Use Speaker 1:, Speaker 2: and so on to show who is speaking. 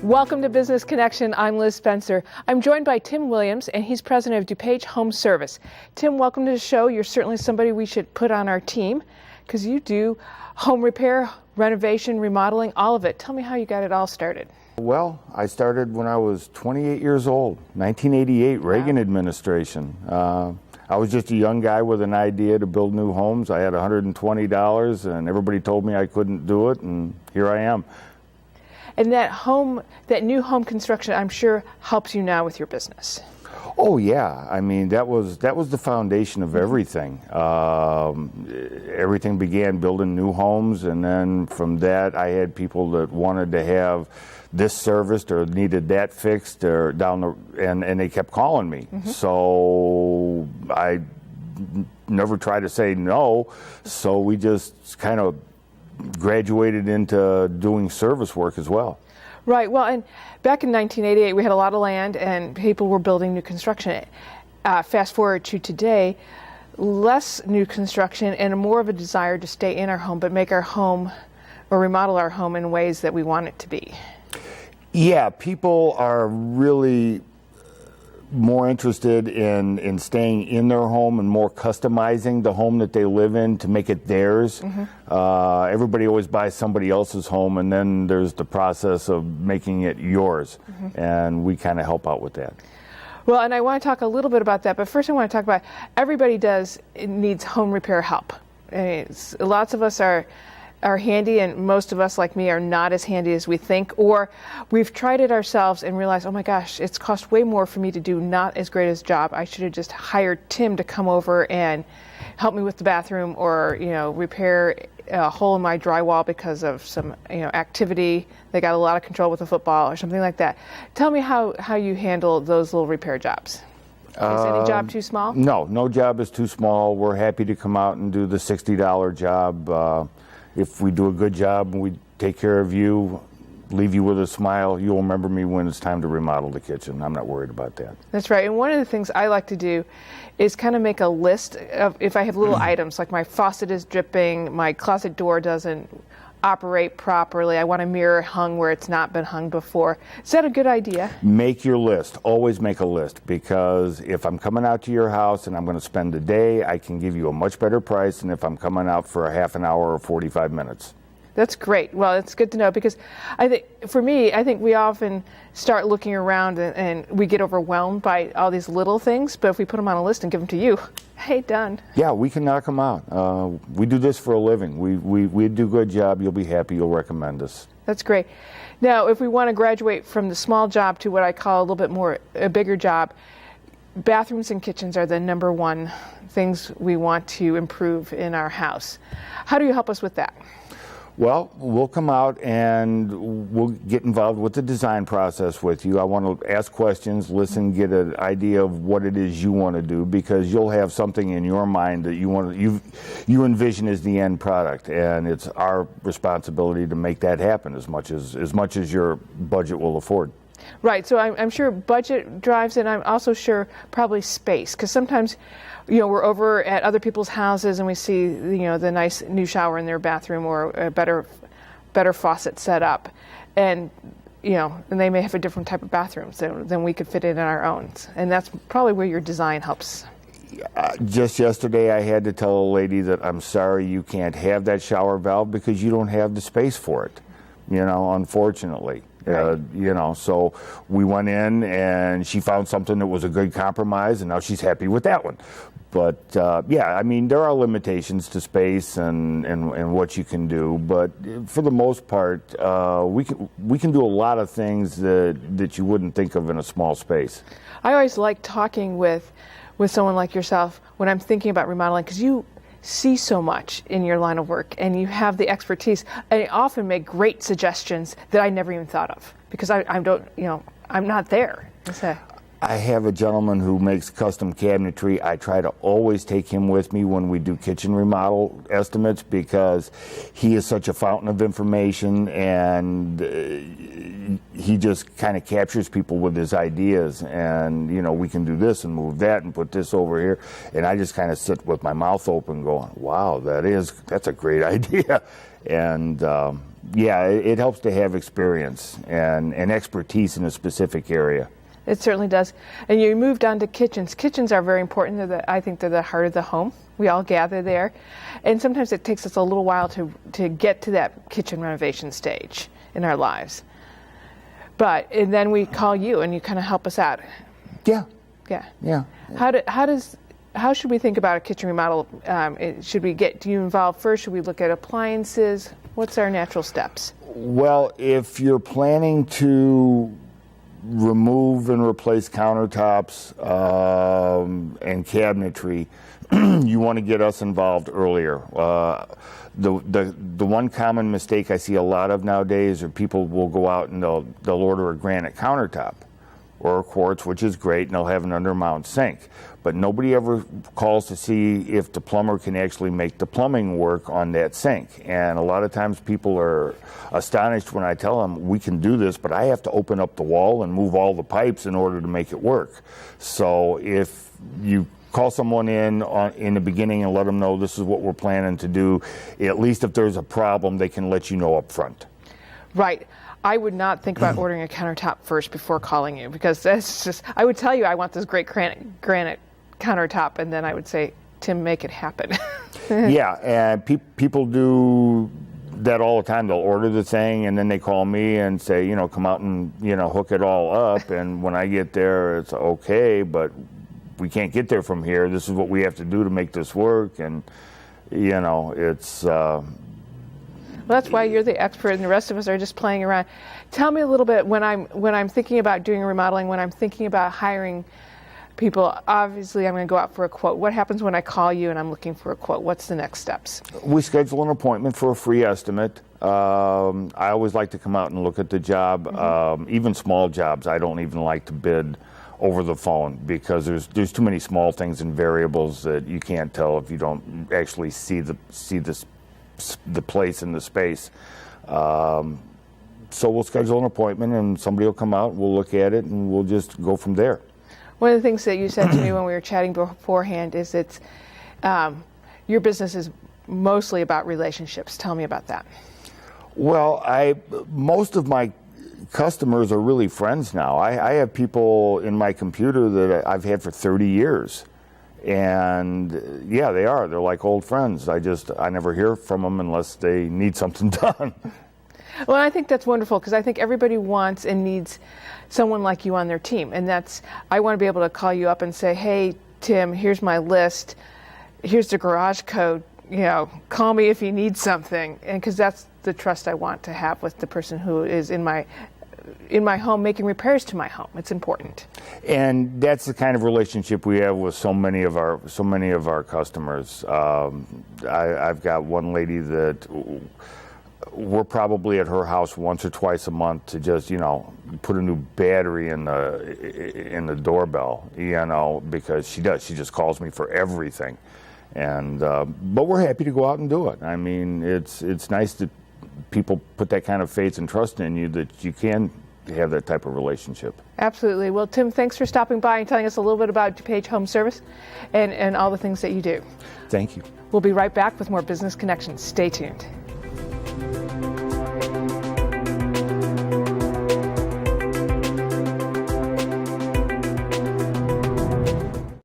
Speaker 1: Welcome to Business Connection. I'm Liz Spencer. I'm joined by Tim Williams, and he's president of Dupage Home Service. Tim, welcome to the show. You're certainly somebody we should put on our team because you do home repair, renovation, remodeling, all of it. Tell me how you got it all started.
Speaker 2: Well, I started when I was 28 years old, 1988, Reagan administration. I was just a young guy with an idea to build new homes. I had $120 and everybody told me I couldn't do it, and here I am.
Speaker 1: And that new home construction, I'm sure, helps you now with your business.
Speaker 2: Oh yeah, I mean that was the foundation of everything. Everything began building new homes, and then from that I had people that wanted to have this serviced or needed that fixed or and they kept calling me. Mm-hmm. So I never tried to say no. So we just kind of graduated into doing service work as well.
Speaker 1: Right. Well, and back in 1988, we had a lot of land and people were building new construction. Fast forward to today, less new construction and more of a desire to stay in our home, but make our home or remodel our home in ways that we want it to be.
Speaker 2: Yeah, people are really more interested in staying in their home and more customizing the home that they live in to make it theirs. Mm-hmm. Everybody always buys somebody else's home, and then there's the process of making it yours. Mm-hmm. And we kind of help out with that.
Speaker 1: Well, and I want to talk a little bit about that, but first I want to talk about everybody needs home repair help. I mean, lots of us are handy, and most of us, like me, are not as handy as we think, or we've tried it ourselves and realized, oh my gosh, it's cost way more for me to do not as great a job. I should have just hired Tim to come over and help me with the bathroom, or repair a hole in my drywall because of some activity. They got a lot of control with the football or something like that. Tell me how you handle those little repair jobs. Is any job too small?
Speaker 2: No job is too small. We're happy to come out and do the $60 job. If we do a good job and we take care of you, leave you with a smile, you'll remember me when it's time to remodel the kitchen. I'm not worried about that.
Speaker 1: That's right. And one of the things I like to do is kind of make a list of if I have little items, like my faucet is dripping, my closet door doesn't operate properly, I want a mirror hung where it's not been hung before. Is that a good idea?
Speaker 2: Make your list. Always make a list, because if I'm coming out to your house and I'm going to spend a day, I can give you a much better price than if I'm coming out for a half an hour or 45 minutes.
Speaker 1: That's great. Well, it's good to know, because I think we often start looking around and we get overwhelmed by all these little things, but if we put them on a list and give them to you, hey, done.
Speaker 2: Yeah, we can knock them out. We do this for a living. We do a good job. You'll be happy. You'll recommend us.
Speaker 1: That's great. Now, if we want to graduate from the small job to what I call a little bit more a bigger job, bathrooms and kitchens are the number one things we want to improve in our house. How do you help us with that?
Speaker 2: Well, we'll come out and we'll get involved with the design process with you. I want to ask questions, listen, get an idea of what it is you want to do, because you'll have something in your mind that you envision as the end product, and it's our responsibility to make that happen as much as your budget will afford. Right. So I'm sure budget drives it. I'm also sure probably space, because sometimes we're over at other people's houses and we see the nice new shower in their bathroom or a better faucet set up, and and they may have a different type of bathroom than we could fit in our own, and that's probably where your design helps. Just yesterday I had to tell a lady that I'm sorry you can't have that shower valve because you don't have the space for it, unfortunately. Right. So we went in and she found something that was a good compromise, and now she's happy with that one. But there are limitations to space and what you can do. But for the most part, we can do a lot of things that you wouldn't think of in a small space. I always like talking with someone like yourself when I'm thinking about remodeling, because you see so much in your line of work and you have the expertise, and you often make great suggestions that I never even thought of, because I'm not there. I have a gentleman who makes custom cabinetry. I try to always take him with me when we do kitchen remodel estimates because he is such a fountain of information, and he just kind of captures people with his ideas. And, you know, we can do this and move that and put this over here. And I just kind of sit with my mouth open going, wow, that's a great idea. And yeah, it helps to have experience and expertise in a specific area.
Speaker 1: It certainly does. And you moved on to kitchens. Kitchens are very important. I think they're the heart of the home. We all gather there. And sometimes it takes us a little while to get to that kitchen renovation stage in our lives. And then we call you and you kind of help us out.
Speaker 2: Yeah.
Speaker 1: Yeah.
Speaker 2: Yeah.
Speaker 1: How should we think about a kitchen remodel? Do you involve first? Should we look at appliances? What's our natural steps?
Speaker 2: Well, if you're planning to remove and replace countertops and cabinetry, you want to get us involved earlier. The one common mistake I see a lot of nowadays are people will go out and they'll order a granite countertop or a quartz, which is great, and they'll have an undermount sink. But nobody ever calls to see if the plumber can actually make the plumbing work on that sink. And a lot of times people are astonished when I tell them, we can do this, but I have to open up the wall and move all the pipes in order to make it work. So if you call someone in the beginning and let them know this is what we're planning to do, at least if there's a problem, they can let you know up front.
Speaker 1: Right. I would not think about ordering a countertop first before calling you, because that's just, I would tell you I want this great granite countertop, and then I would say, Tim, make it happen.
Speaker 2: Yeah, and people do that all the time. They'll order the thing, and then they call me and say, you know, come out and, you know, hook it all up. And when I get there, it's okay, but we can't get there from here. This is what we have to do to make this work. And, you know, it's...
Speaker 1: Well, that's why you're the expert, and the rest of us are just playing around. Tell me a little bit, when I'm thinking about doing remodeling, when I'm thinking about hiring people, obviously I'm going to go out for a quote. What happens when I call you and I'm looking for a quote? What's the next steps?
Speaker 2: We schedule an appointment for a free estimate. I always like to come out and look at the job. Even small jobs, I don't even like to bid over the phone, because there's too many small things and variables that you can't tell if you don't actually see the place and the space. So we'll schedule an appointment and somebody will come out, we'll look at it, and we'll just go from there.
Speaker 1: One of the things that you said to me when we were chatting beforehand is your business is mostly about relationships. Tell me about that.
Speaker 2: Well, most of my customers are really friends now. I have people in my computer that I've had for 30 years. And yeah, they are. They're like old friends. I never hear from them unless they need something done.
Speaker 1: Well, I think that's wonderful, because I think everybody wants and needs someone like you on their team. And I want to be able to call you up and say, hey, Tim, here's my list. Here's the garage code. You know, call me if you need something. And because that's the trust I want to have with the person who is in my home making repairs to my home. It's important. And
Speaker 2: that's the kind of relationship we have with so many of our customers. I've got one lady that we're probably at her house once or twice a month to just, you know, put a new battery in the doorbell, you know, because she just calls me for everything. And but we're happy to go out and do it. I mean, it's nice that people put that kind of faith and trust in you, that you can have that type of relationship. Absolutely. Well, Tim, thanks for stopping by and telling us a little bit about Dupage Home Service and all the things that you do. Thank you. We'll be right back with more Business Connections. Stay tuned.